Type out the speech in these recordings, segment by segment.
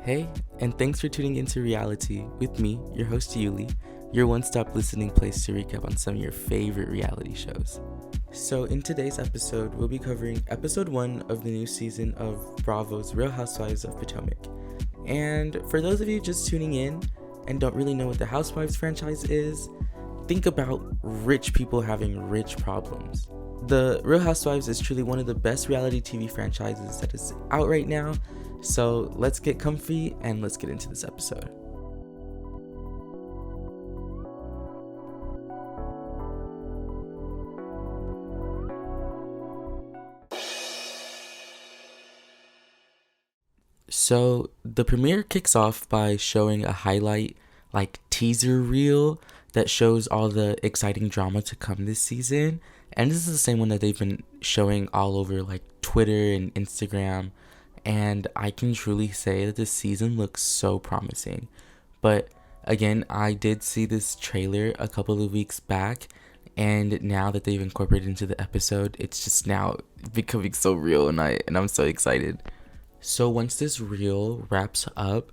Hey, and thanks for tuning into Reali'Tea with me, your host Yuli, your one-stop listening place to recap on some of your favorite reality shows. So in today's episode, we'll be covering episode 1 of the new season of Bravo's Real Housewives of Potomac. And for those of you just tuning in and don't really know what the Housewives franchise is, think about rich people having rich problems. The Real Housewives is truly one of the best reality TV franchises that is out right now. So let's get comfy and let's get into this episode. So the premiere kicks off by showing a highlight, teaser reel that shows all the exciting drama to come this season. And this is the same one that they've been showing all over Twitter and Instagram. And I can truly say that this season looks so promising. But again, I did see this trailer a couple of weeks back, and now that they've incorporated into the episode, it's just now becoming so real, and I'm so excited. So once this reel wraps up,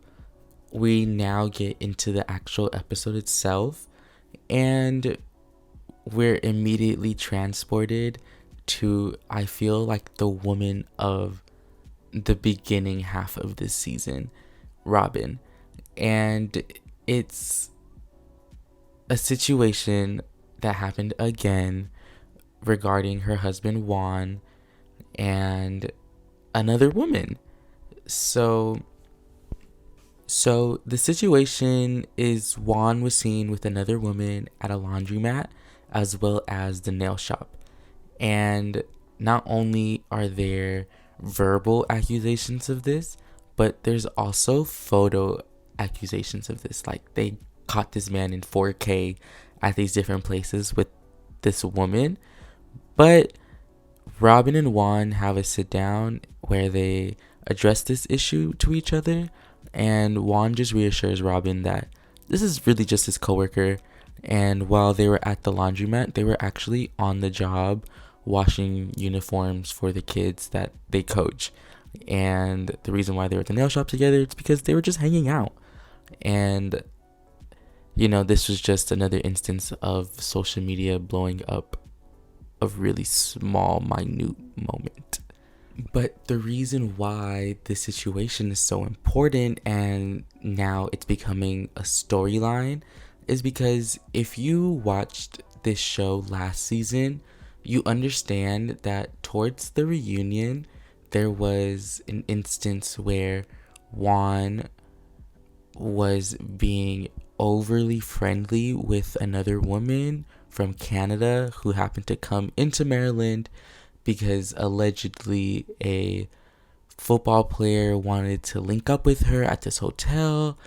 we now get into the actual episode itself, and we're immediately transported to, I feel like, the woman of the beginning half of this season, Robin. And it's a situation that happened again regarding her husband Juan and another woman. So the situation is Juan was seen with another woman at a laundromat as well as the nail shop. And not only are there verbal accusations of this, but there's also photo accusations of this. They caught this man in 4K at these different places with this woman. But Robin and Juan have a sit down where they address this issue to each other, and Juan just reassures Robin that this is really just his coworker, and while they were at the laundromat, they were actually on the job washing uniforms for the kids that they coach. And the reason why they were at the nail shop together is because they were just hanging out. And this was just another instance of social media blowing up a really small, minute moment. But the reason why this situation is so important and now it's becoming a storyline is because if you watched this show last season, you understand that towards the reunion, there was an instance where Juan was being overly friendly with another woman from Canada who happened to come into Maryland because allegedly a football player wanted to link up with her at this hotel,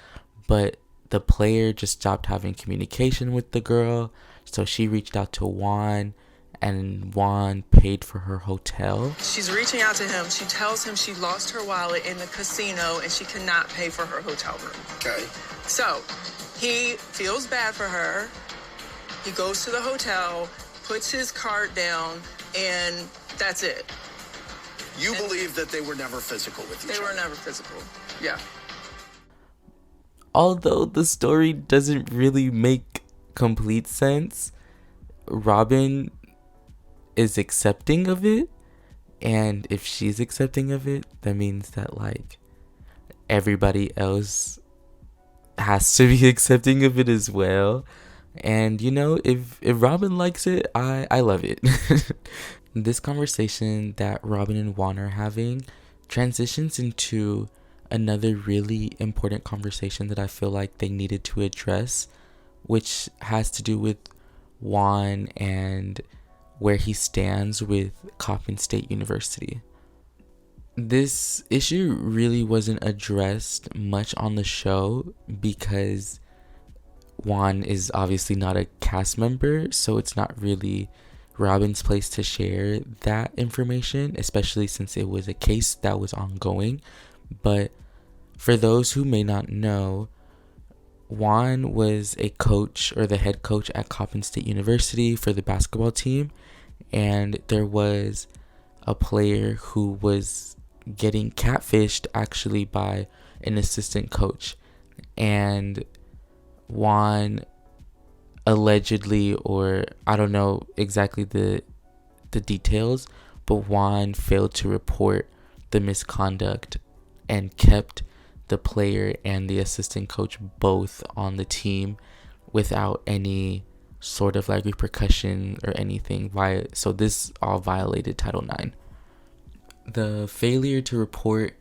but the player just stopped having communication with the girl, so she reached out to Juan, and Juan paid for her hotel. She's reaching out to him. She tells him she lost her wallet in the casino and she cannot pay for her hotel room. Okay. So he feels bad for her. He goes to the hotel, puts his card down, and that's it. You believe that they were never physical with each other? They were never physical. Yeah. Although the story doesn't really make complete sense, Robin is accepting of it, and if she's accepting of it, that means that everybody else has to be accepting of it as well. And if Robin likes it, I love it. This conversation that Robin and Juan are having transitions into another really important conversation that I feel like they needed to address, which has to do with Juan and where he stands with Coppin State University. This issue really wasn't addressed much on the show because Juan is obviously not a cast member, so it's not really Robin's place to share that information, especially since it was a case that was ongoing. But for those who may not know, Juan was a coach or the head coach at Coppin State University for the basketball team, and there was a player who was getting catfished actually by an assistant coach. And Juan allegedly, or I don't know exactly the details, but Juan failed to report the misconduct and kept the player and the assistant coach both on the team without any sort of like repercussion or anything. So this all violated Title IX. The failure to report,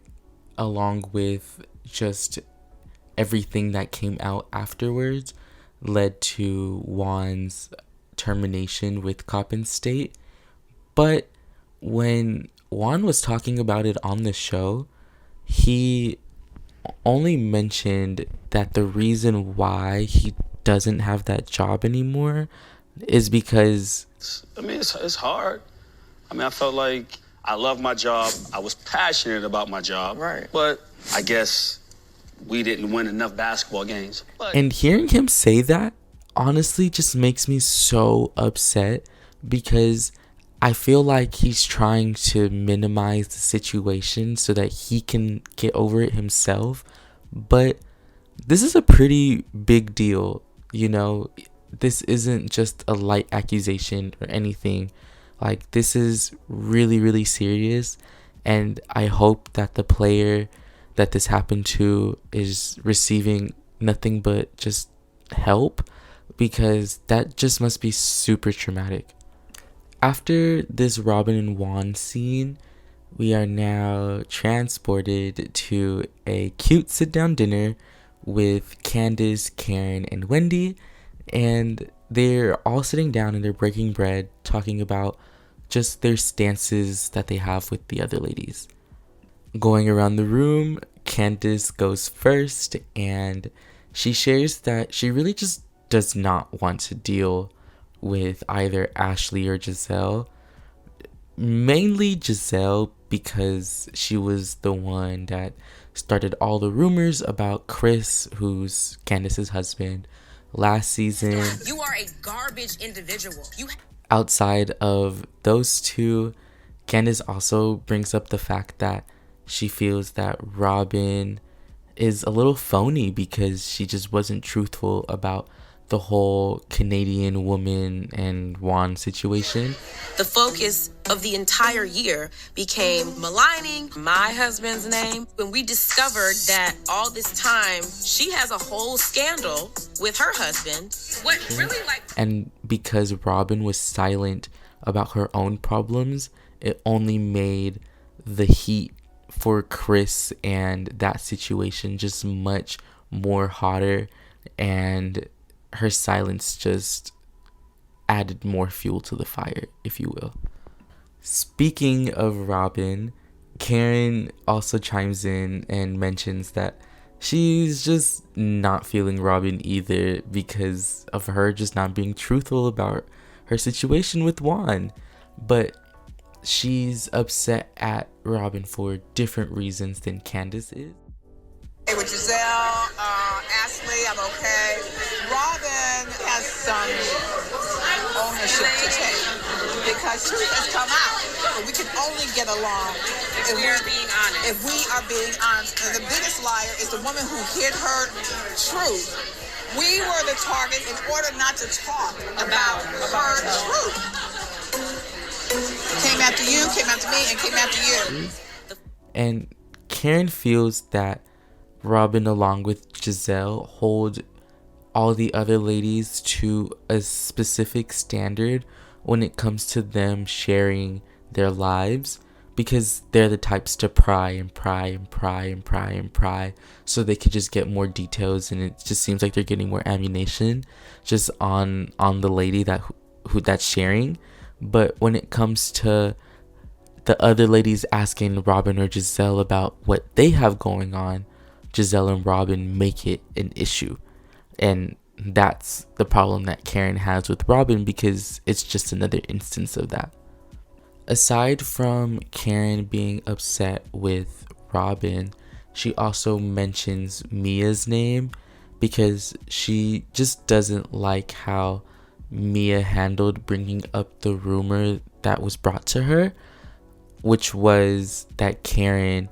along with just everything that came out afterwards, led to Juan's termination with Coppin State. But when Juan was talking about it on the show, he only mentioned that the reason why he doesn't have that job anymore is because... I mean, it's hard. I mean, I felt like I loved my job. I was passionate about my job. Right. But I guess we didn't win enough basketball games. And hearing him say that honestly just makes me so upset, because I feel like he's trying to minimize the situation so that he can get over it himself. But this is a pretty big deal, you know? This isn't just a light accusation or anything. Like, this is really, really serious. And I hope that the player that this happened to is receiving nothing but just help, because that just must be super traumatic. After this Robin and Juan scene, we are now transported to a cute sit-down dinner with Candace, Karen, and Wendy. And they're all sitting down and they're breaking bread, talking about just their stances that they have with the other ladies. Going around the room, Candace goes first, and she shares that she really just does not want to deal with either Ashley or Giselle. Mainly Giselle, because she was the one that started all the rumors about Chris, who's Candace's husband, last season. You are a garbage individual. Outside of those two, Candace also brings up the fact that she feels that Robin is a little phony because she just wasn't truthful about the whole Canadian woman and Juan situation. The focus of the entire year became maligning my husband's name when we discovered that all this time she has a whole scandal with her husband. And because Robin was silent about her own problems, it only made the heat for Chris and that situation just much more hotter, and her silence just added more fuel to the fire, if you will. Speaking of Robin, Karen also chimes in and mentions that she's just not feeling Robin either because of her just not being truthful about her situation with Juan. But she's upset at Robin for different reasons than Candace is. Hey, with Giselle, Ashley, I'm okay. Robin has some ownership to take because truth has come out. But we can only get along if we are being honest. If we are being honest. And the biggest liar is the woman who hid her truth. We were the target in order not to talk about her truth. Came after you, came after me, and came after you. And Karen feels that Robin, along with Giselle, hold all the other ladies to a specific standard when it comes to them sharing their lives, because they're the types to pry and pry and pry and pry and pry so they could just get more details, and it just seems like they're getting more ammunition just on the lady that's sharing. But when it comes to the other ladies asking Robin or Giselle about what they have going on, Giselle and Robin make it an issue. And that's the problem that Karen has with Robin, because it's just another instance of that. Aside from Karen being upset with Robin, she also mentions Mia's name because she just doesn't like how Mia handled bringing up the rumor that was brought to her, which was that Karen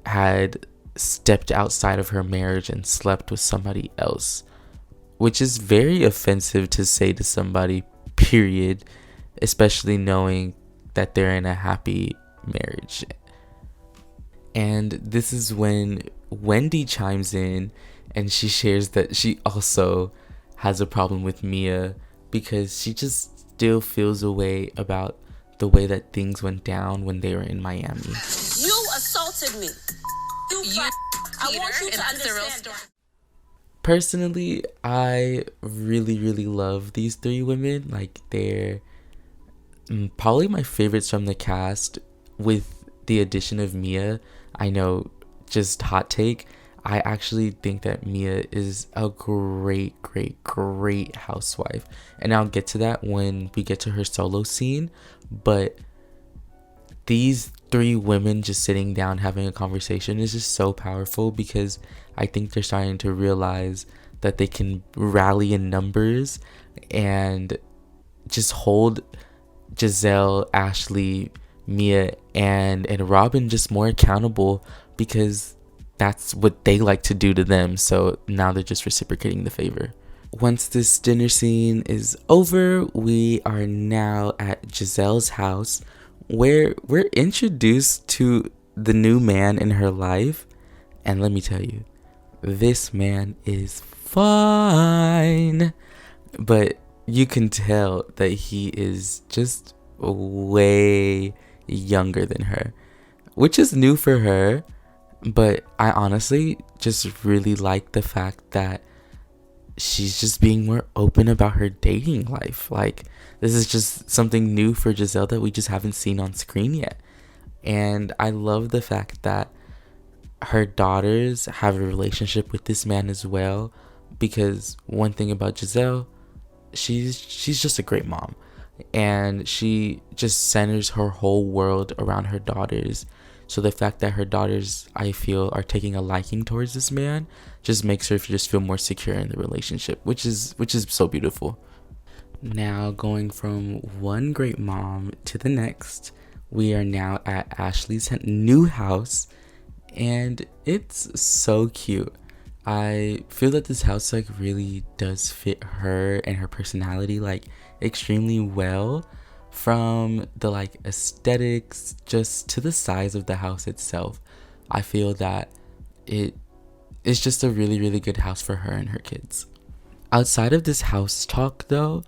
had stepped outside of her marriage and slept with somebody else, which is very offensive to say to somebody, period, especially knowing that they're in a happy marriage. And this is when Wendy chimes in and she shares that she also has a problem with Mia because she just still feels a way about the way that things went down when they were in Miami. You assaulted me. I want you to understand that. Personally, I really, really love these three women. Like, they're probably my favorites from the cast with the addition of Mia. I know, just hot take, I actually think that Mia is a great housewife. And I'll get to that when we get to her solo scene. But these three women just sitting down having a conversation is just so powerful because I think they're starting to realize that they can rally in numbers and just hold Giselle, Ashley, Mia, and Robin just more accountable because that's what they like to do to them. So now they're just reciprocating the favor. Once this dinner scene is over, we are now at Giselle's house where we're introduced to the new man in her life. And let me tell you, this man is fine. But you can tell that he is just way younger than her, which is new for her. But I honestly just really like the fact that she's just being more open about her dating life. Like, this is just something new for Giselle that we just haven't seen on screen yet. And I love the fact that her daughters have a relationship with this man as well, because one thing about Giselle, she's just a great mom, and she just centers her whole world around her daughters. So the fact that her daughters, I feel, are taking a liking towards this man just makes her just feel more secure in the relationship, which is so beautiful. Now, going from one great mom to the next, we are now at Ashley's new house, and it's so cute. I feel that this house like really does fit her and her personality like extremely well, from the like aesthetics just to the size of the house itself. I feel that it is just a really good house for her and her kids. Outside of this house talk though,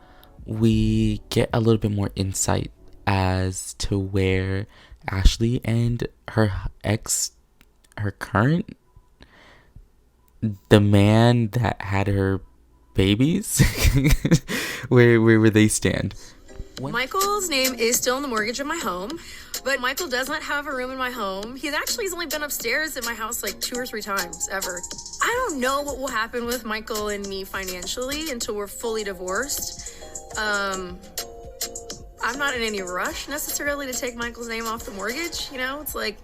we get a little bit more insight as to where Ashley and her current, the man that had her babies, where they stand. Michael's name is still in the mortgage of my home, but Michael does not have a room in my home. He's only been upstairs at my house like 2 or 3 times ever. I don't know what will happen with Michael and me financially until we're fully divorced. I'm not in any rush necessarily to take Michael's name off the mortgage. You know, it's like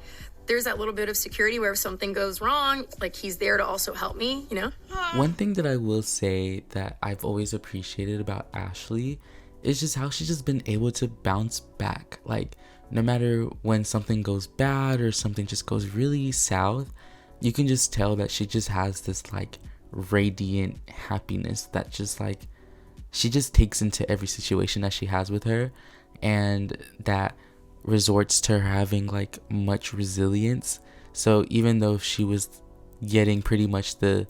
there's that little bit of security where if something goes wrong, like he's there to also help me, you know? One thing that I will say that I've always appreciated about Ashley is just how she's just been able to bounce back. Like, no matter when something goes bad or something just goes really south, you can just tell that she just has this like radiant happiness that just like she just takes into every situation that she has with her, and that resorts to her having like much resilience. So even though she was getting pretty much the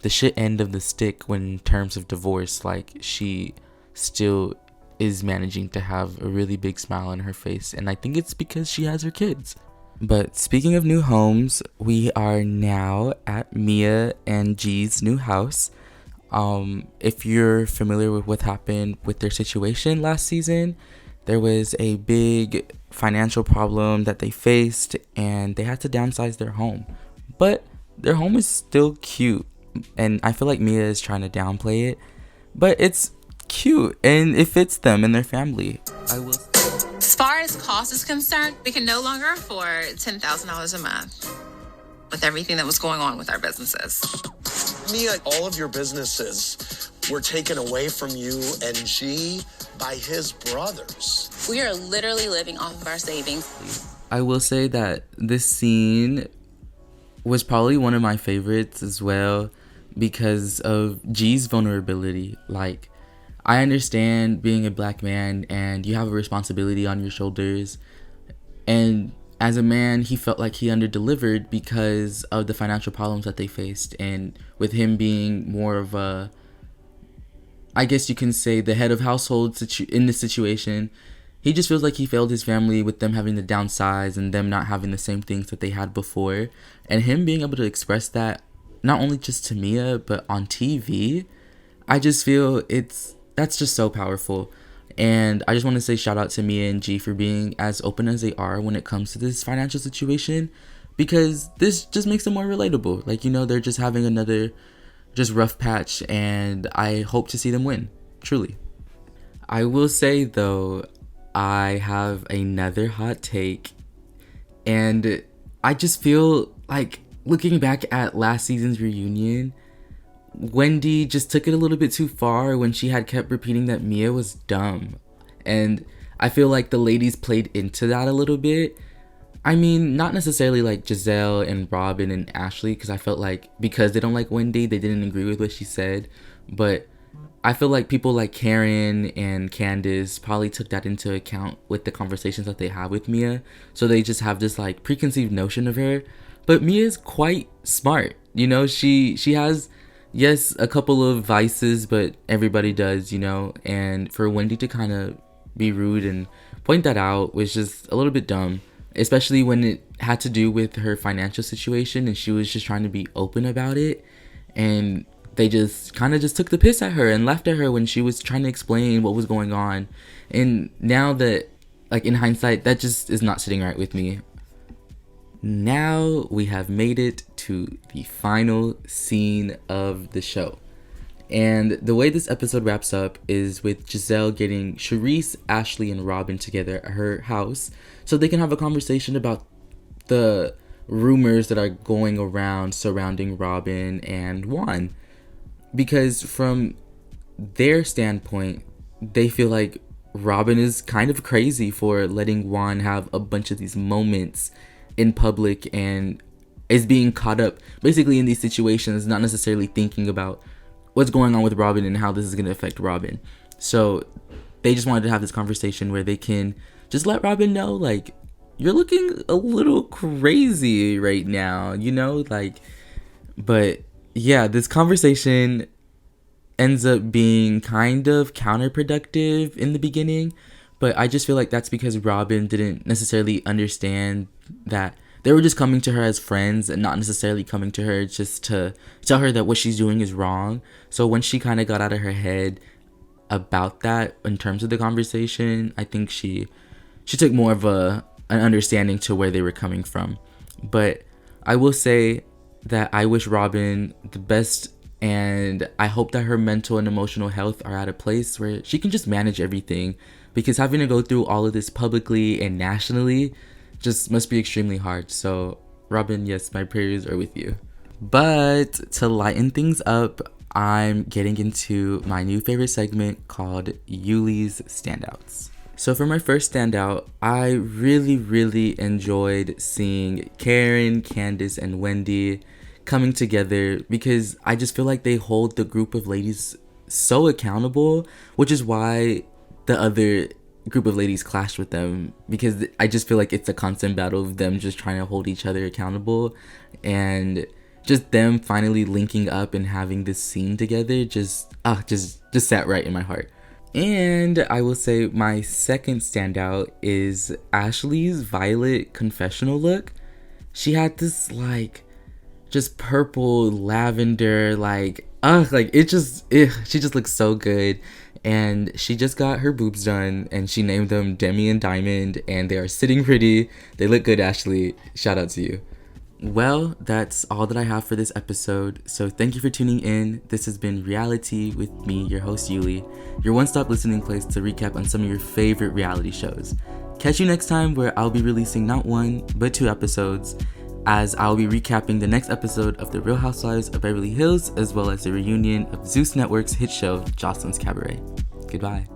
shit end of the stick when in terms of divorce, like she still is managing to have a really big smile on her face, and I think it's because she has her kids. But speaking of new homes, we are now at Mia and G's new house. If you're familiar with what happened with their situation last season, there was a big financial problem that they faced and they had to downsize their home. But their home is still cute, and I feel like Mia is trying to downplay it, but it's cute and it fits them and their family. As far as cost is concerned, we can no longer afford $10,000 a month with everything that was going on with our businesses. Mia, all of your businesses were taken away from you and G by his brothers. We are literally living off of our savings. I will say that this scene was probably one of my favorites as well because of G's vulnerability. Like, I understand being a black man and you have a responsibility on your shoulders. And as a man, he felt like he underdelivered because of the financial problems that they faced. And with him being more of a, I guess you can say, the head of household in this situation, he just feels like he failed his family with them having to downsize and them not having the same things that they had before. And him being able to express that, not only just to Mia, but on TV, I just feel that's just so powerful. And I just want to say shout out to Mia and G for being as open as they are when it comes to this financial situation, because this just makes them more relatable. Like, you know, they're just having another just rough patch, and I hope to see them win, truly. I will say, though, I have another hot take, and I just feel like, looking back at last season's reunion, Wendy just took it a little bit too far when she had kept repeating that Mia was dumb. And I feel like the ladies played into that a little bit. I mean, not necessarily like Giselle and Robin and Ashley, because I felt like because they don't like Wendy, they didn't agree with what she said. But I feel like people like Karen and Candace probably took that into account with the conversations that they have with Mia. So they just have this like preconceived notion of her. But Mia's quite smart. You know, she has, yes, a couple of vices, but everybody does, you know. And for Wendy to kind of be rude and point that out was just a little bit dumb, especially when it had to do with her financial situation and she was just trying to be open about it. And they just kind of just took the piss at her and laughed at her when she was trying to explain what was going on. And now that, like, in hindsight, that just is not sitting right with me. Now we have made it to the final scene of the show. And the way this episode wraps up is with Giselle getting Charisse, Ashley, and Robin together at her house so they can have a conversation about the rumors that are going around surrounding Robin and Juan. Because from their standpoint, they feel like Robin is kind of crazy for letting Juan have a bunch of these moments in public and is being caught up basically in these situations, not necessarily thinking about what's going on with Robin and how this is going to affect Robin. So they just wanted to have this conversation where they can just let Robin know, like, you're looking a little crazy right now, you know, like. But yeah, this conversation ends up being kind of counterproductive in the beginning, but I just feel like that's because Robin didn't necessarily understand that they were just coming to her as friends and not necessarily coming to her just to tell her that what she's doing is wrong. So when she kind of got out of her head about that in terms of the conversation, I think she took more of an understanding to where they were coming from. But I will say that I wish Robin the best, and I hope that her mental and emotional health are at a place where she can just manage everything, because having to go through all of this publicly and nationally just must be extremely hard. So Robin, yes, my prayers are with you. But to lighten things up, I'm getting into my new favorite segment called Yuli's Standouts. So for my first standout, I really enjoyed seeing Karen, Candace, and Wendy coming together, because I just feel like they hold the group of ladies so accountable, which is why the other group of ladies clashed with them, because I just feel like it's a constant battle of them just trying to hold each other accountable, and just them finally linking up and having this scene together just sat right in my heart. And I will say my second standout is Ashley's violet confessional look. She had this like just purple lavender she just looks so good. And she just got her boobs done and she named them Demi and Diamond, and they are sitting pretty. They look good, Ashley. Shout out to you. Well, that's all that I have for this episode. So thank you for tuning in. This has been Reali'Tea with me, your host Yuli, your one-stop listening place to recap on some of your favorite reality shows. Catch you next time, where I'll be releasing not one, but 2 episodes, as I'll be recapping the next episode of The Real Housewives of Beverly Hills, as well as the reunion of Zeus Network's hit show, Jocelyn's Cabaret. Goodbye.